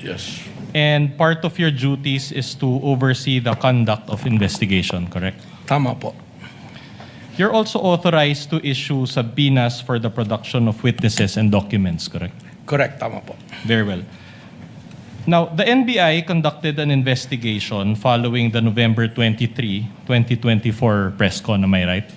Yes. And part of your duties is to oversee the conduct of investigation, correct? Tama po. You're also authorized to issue subpoenas for the production of witnesses and documents, correct? Correct, tama po. Very well. Now, the NBI conducted an investigation following the November 23, 2024 press con, am I right?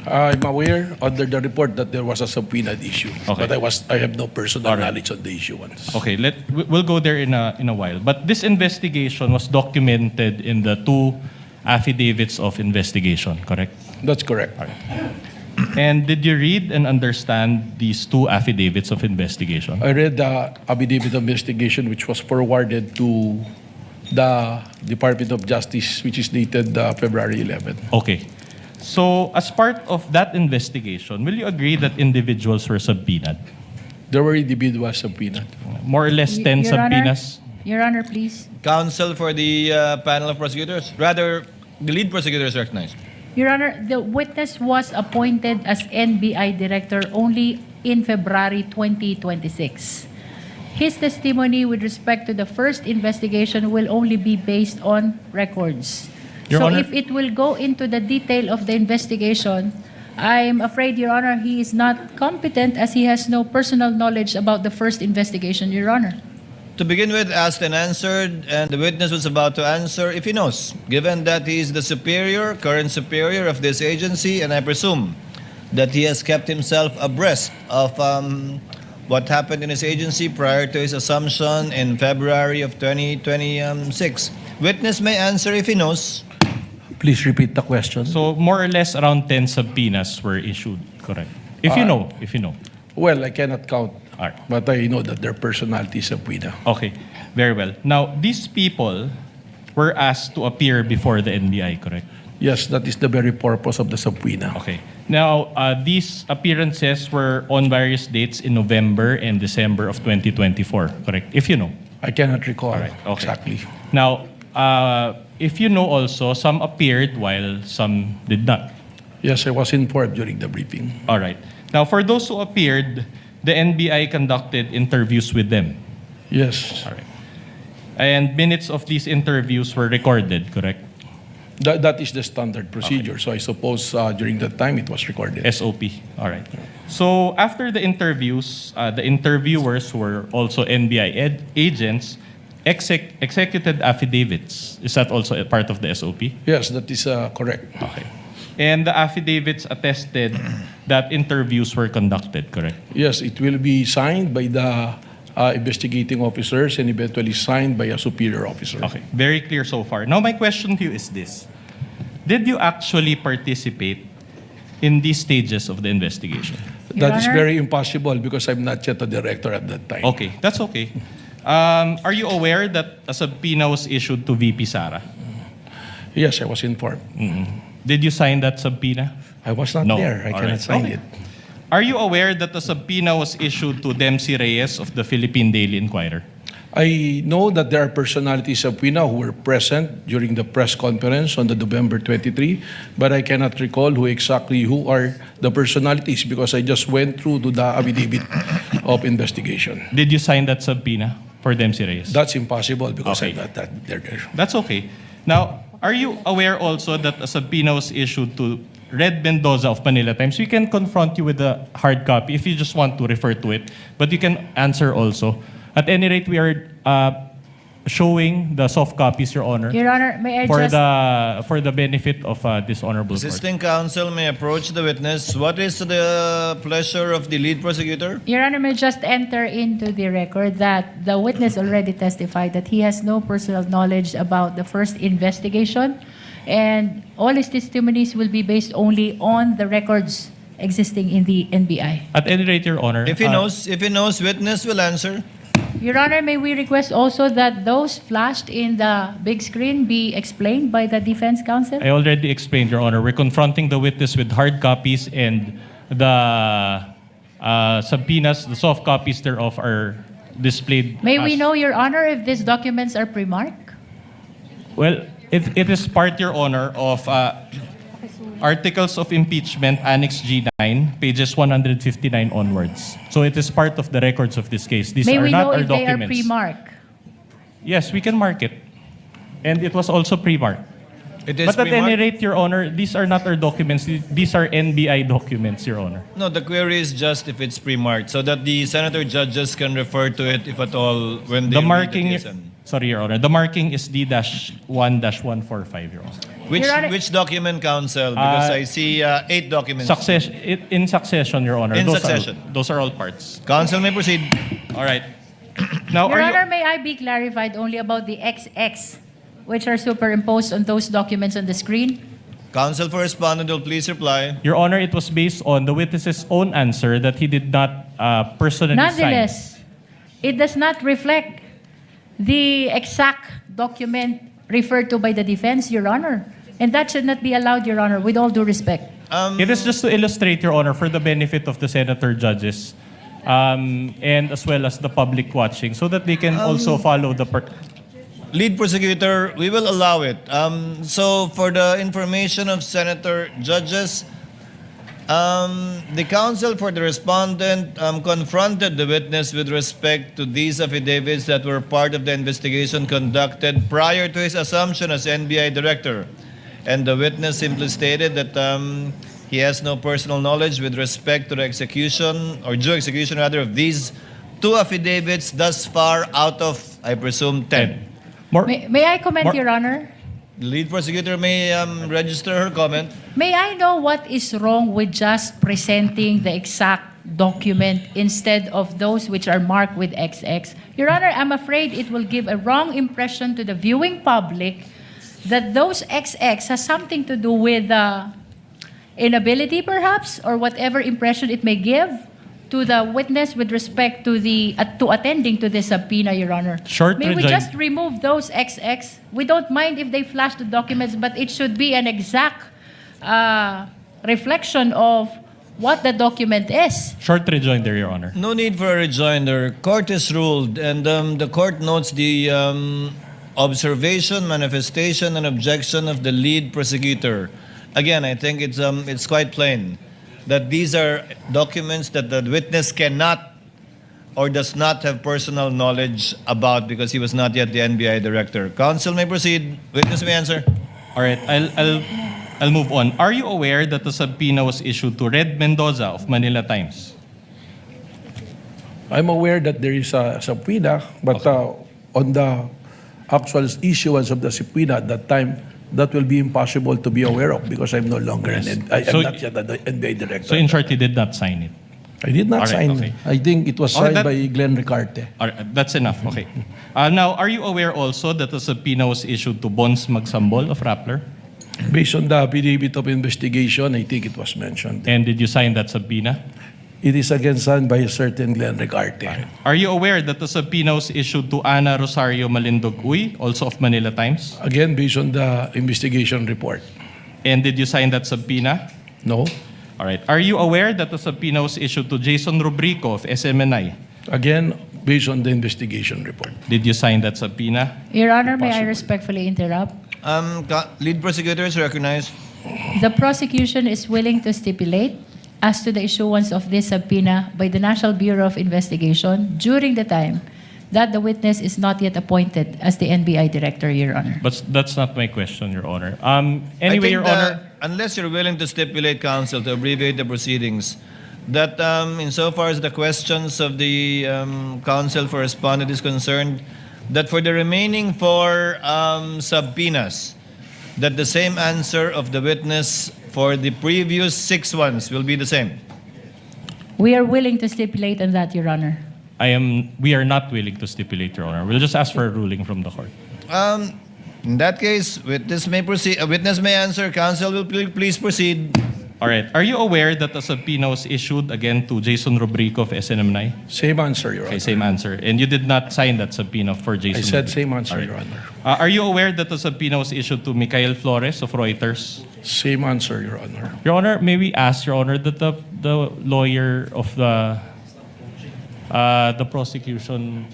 I'm aware under the report that there was a subpoenaed issue, Okay. but I have no personal All right. knowledge on the issuance. Okay, we'll go there in a while. But this investigation was documented in the 2 affidavits of investigation, correct? That's correct. And did you read and understand these 2 affidavits of investigation? I read the affidavit of investigation which was forwarded to the Department of Justice, which is dated February 11. Okay. So, as part of that investigation, will you agree that individuals were subpoenaed? There were individuals subpoenaed. More or less 10 Your Honor? subpoenas? Your Honor, please. Counsel for the panel of prosecutors. Rather, the lead prosecutor is recognized. Your Honor, the witness was appointed as NBI Director only in February 2026. His testimony with respect to the first investigation will only be based on records. Your So Honor- if it will go into the detail of the investigation, I'm afraid, Your Honor, he is not competent as he has no personal knowledge about the first investigation, Your Honor. To begin with, asked and answered, and the witness was about to answer if he knows, given that he is the superior, current superior of this agency, and I presume that he has kept himself abreast of what happened in his agency prior to his assumption in February of 2026. Witness may answer if he knows. Please repeat the question. So, more or less around 10 subpoenas were issued, correct? If you know. Well, I cannot count, All right. but I know that their personality is subpoena. Okay, very well. Now, these people were asked to appear before the NBI, correct? Yes, that is the very purpose of the subpoena. Okay. Now, these appearances were on various dates in November and December of 2024, correct? If you know. I cannot recall Okay. exactly. Now, if you know also, some appeared while some did not. Yes, I was informed during the briefing. All right. Now, for those who appeared, the NBI conducted interviews with them. Yes, All right. And minutes of these interviews were recorded, correct? that is the standard procedure. So I suppose during that time it was recorded. SOP. All right. So after the interviews, the interviewers who were also NBI agents executed affidavits. Is that also a part of the SOP? Yes, that is correct. Okay. And the affidavits attested that interviews were conducted, correct? Yes, it will be signed by the investigating officers and eventually signed by a superior officer. Okay. Very clear so far. Now my question to you is this. Did you actually participate in these stages of the investigation? Your That is Honor? very impossible because I'm not yet a director at that time. Okay, that's okay. Are you aware that a subpoena was issued to VP Sara? Yes, I was informed. Did you sign that subpoena? I was not No. there. I All cannot right. sign Okay. it. Are you aware that a subpoena was issued to Dempsey Reyes of the Philippine Daily Inquirer? I know that there are personalities subpoena who were present during the press conference on the November 23, but I cannot recall who are the personalities because I just went through to the affidavit of investigation. Did you sign that subpoena for Dempsey Reyes? That's impossible because Okay. I'm not there. That's okay. Now, are you aware also that a subpoena was issued to Red Mendoza of Manila Times? We can confront you with a hard copy if you just want to refer to it, but you can answer also. At any rate, we are showing the soft copies, Your Honor, Your Honor, may I for just... the benefit of this honorable court. Assisting counsel may approach the witness. What is the pleasure of the lead prosecutor? Your Honor, may just enter into the record that the witness already testified that he has no personal knowledge about the first investigation, and all his testimonies will be based only on the records existing in the NBI. At any rate, Your Honor, If he knows, witness will answer. Your Honor, may we request also that those flashed in the big screen be explained by the defense counsel? I already explained, Your Honor. We're confronting the witness with hard copies, and the subpoenas, the soft copies thereof, are displayed. May we as- know, Your Honor, if these documents are pre-marked? Well, it is part, Your Honor, of Articles of Impeachment, Annex G9, pages 159 onwards. So it is part of the records of this case. These May are we not know our if they are documents. pre-marked? Yes, we can mark it. And it was also pre-marked. It is But at any pre-marked? rate, Your Honor, these are not our documents. These are NBI documents, Your Honor. No, the query is just if it's pre-marked, so that the senator judges can refer to it if at all when they The read marking, the TSN. sorry, Your Honor, the marking is D-1-145, Your Honor. Which Your Honor- which document, counsel? Because I see 8 documents. In succession, Your Honor. In Those succession. those are all parts. Counsel may proceed. All right. Now, Your are you... Honor, may I be clarified only about the XX, which are superimposed on those documents on the screen? Counsel for respondent will please reply. Your Honor, it was based on the witness's own answer that he did not personally sign. Nonetheless, it does not reflect the exact document referred to by the defense, Your Honor. And that should not be allowed, Your Honor, with all due respect. It is just to illustrate, Your Honor, for the benefit of the senator judges and as well as the public watching so that they can also follow the... Lead prosecutor, we will allow it. So for the information of senator judges, the counsel for the respondent confronted the witness with respect to these affidavits that were part of the investigation conducted prior to his assumption as NBI Director. And the witness simply stated that he has no personal knowledge with respect to the execution, or due execution rather, of these 2 affidavits thus far out of, I presume, 10. More, May I comment, Mar- Your Honor? The lead prosecutor may register her comment. May I know what is wrong with just presenting the exact document instead of those which are marked with XX? Your Honor, I'm afraid it will give a wrong impression to the viewing public that those XX has something to do with inability, perhaps, or whatever impression it may give to the witness with respect to the to attending to the subpoena, Your Honor. Short May we rejoin- just remove those XX? We don't mind if they flash the documents, but it should be an exact reflection of what the document is. short rejoinder, Your Honor. No need for a rejoinder. Court is ruled, and the court notes the observation, manifestation, and objection of the lead prosecutor. Again, I think it's quite plain that these are documents that the witness cannot or does not have personal knowledge about because he was not yet the NBI Director. Counsel may proceed. Witness may answer. All right, I'll move on. Are you aware that the subpoena was issued to Red Mendoza of Manila Times? I'm aware that there is a subpoena, but on the actual issuance of the subpoena at that time, that will be impossible to be aware of because I'm no longer I am So- not yet the NBI Director. So in short, he did not sign it. I did not All right, sign. okay. I think it was Okay, signed that- by Glenn Ricarte. All right, that's enough. Okay. Now, are you aware also that the subpoena was issued to Bons Magsambol of Rappler? Based on the affidavit of investigation, I think it was mentioned. And did you sign that subpoena? It is again signed by a certain Glenn Ricarte. Are you aware that the subpoena was issued to Ana Rosario Malindog Uy, also of Manila Times? Again, based on the investigation report. And did you sign that subpoena? No. All right. Are you aware that the subpoena was issued to Jason Rubrico of SMNI? Again, based on the investigation report. Did you sign that subpoena? Your Honor, may I Possible. respectfully interrupt? Lead prosecutor is recognized. The prosecution is willing to stipulate as to the issuance of this subpoena by the National Bureau of Investigation during the time that the witness is not yet appointed as the NBI Director, Your Honor. But that's not my question, Your Honor. I Anyway, think Your that Honor. unless you're willing to stipulate, counsel, to abbreviate the proceedings, that insofar as the questions of the counsel for respondent is concerned, that for the remaining 4 subpoenas, that the same answer of the witness for the previous 6 ones will be the same. We are willing to stipulate on that, Your Honor. We are not willing to stipulate, Your Honor. We'll just ask for a ruling from the court. In that case, witness may proceed. Witness may answer. Counsel will please proceed. All right. Are you aware that a subpoena was issued again to Jason Rubrico of SNMNI? Same answer, Your Okay, Honor. same answer. And you did not sign that subpoena for Jason I said Rubrico? same answer, All right. Your Honor. Are you aware that the subpoena was issued to Mikael Flores of Reuters? Same answer, Your Honor. Your Honor, may we ask, Your Honor, that the lawyer of the prosecution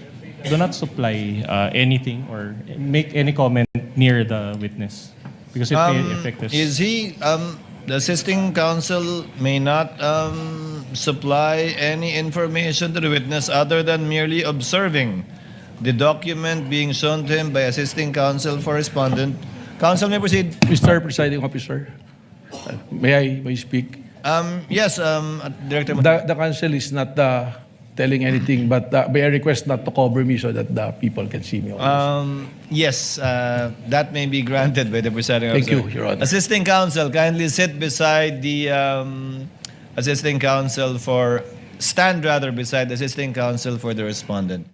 do not supply anything or make any comment near the witness because it may affect us. Is he, the assisting counsel may not supply any information to the witness other than merely observing the document being shown to him by assisting counsel for respondent. Counsel may proceed. Mr. Presiding Officer, may I speak? Yes, Director Matibag. The council is not telling anything, but may I request not to cover me so that the people can see me. Yes, that may be granted by the presiding Thank officer. you, Your Honor. Assisting counsel, kindly sit beside the assisting counsel for, stand rather beside the assisting counsel for the respondent.